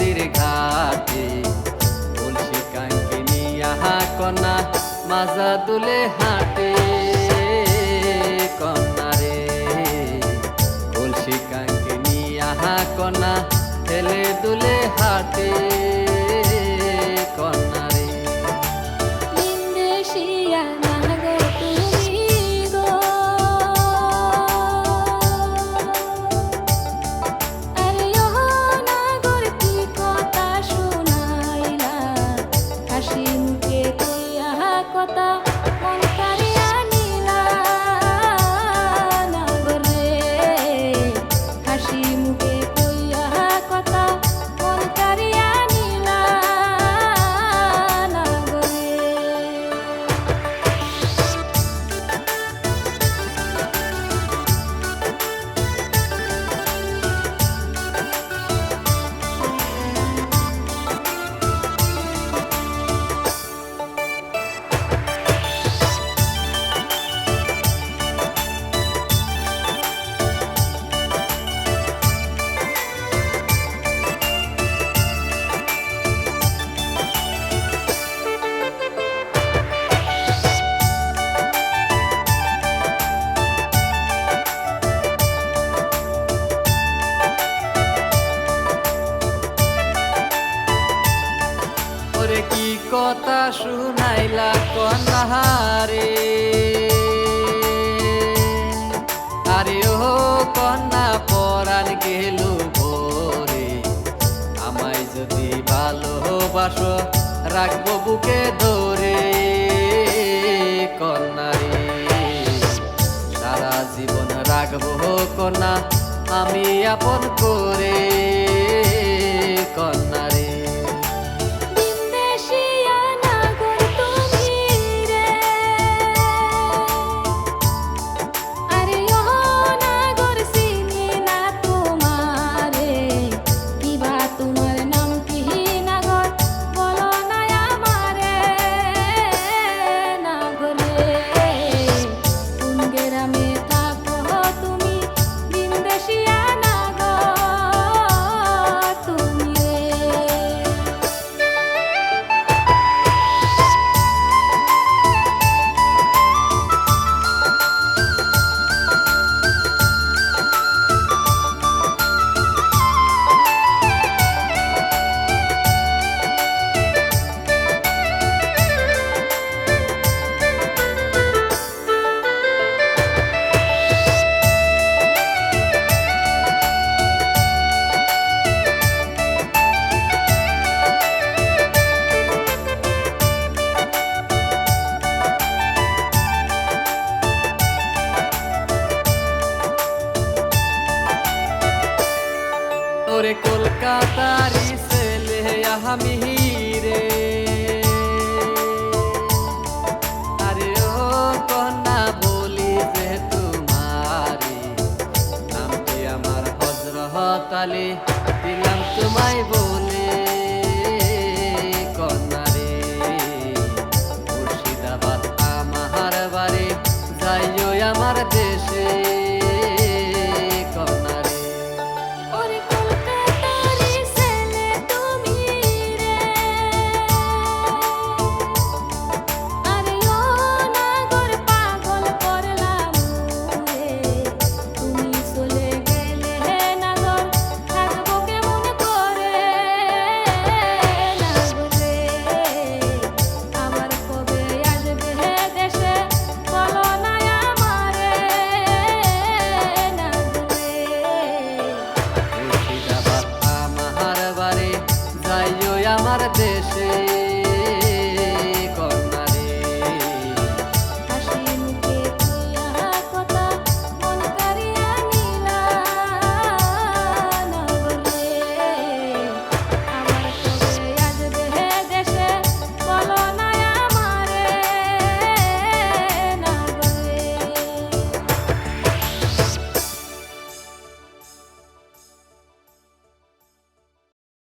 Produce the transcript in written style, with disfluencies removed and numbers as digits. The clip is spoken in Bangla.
নদীর ঘাটে কলসি কাঙ্কিনী আহা কন্যা মাজা দুলে হাঁটে কন্যা রে কলসি কাঙ্কিনী আহা কন্যা হেলে দুলে হাঁটে কন্যা রে। বিন্দেশিয়া না গো তুমি গো, আরে ও নাগর কি কথা শুনাইলা, হাসি মুখে কইয়া কথা মন কাড়িয়া নিলা নাগর রে, হাসি মুখে কইয়া কথা মন কাড়িয়া নিলা নাগর রে। ওরে কি কথা শুনাইলা কন্যা রে, আরে ও কন্যা পরাণ গেল ভোরে, আমায় যদি ভালোবাসো রাখবো বুকে ধরে কন্যা রে, সারা জীবন রাখবো কন্যা আমি আপন করে কন্যা রে। বিন্দেশিয়া নাগর তুমি রে, আরে ও নাগর চিনি না তোমারে, কিবা তোমার নাম কি নাগর বলো না আমারে নাগর রে, কোন গ্রামে থাকো তুমি বিন্দেশিয়া নাগর তুমি রে। ওরে কলকাতারি ছেলে আমি রে, আরে ও কন্যা বলি যে তোমারে, নামটি আমার হযরত আলী দিলাম তোমায় বলে কন্যা রে, মুর্শিদাবাদ আমার বাড়ি যাইও আমার দেশে কন্যা রে। ওরে কলকাতারি ছেলে তুমি রে, আরে ও নাগর পাগল করলাম রে, তুমি চলে গেলে নাগর থাকবো কেমন করে নাগর রে, আবার কবে আসবে দেশে বলো না আমারে নাগর রে। মুর্শিদাবাদ আমার বাড়ি যাইও আমার দেশে।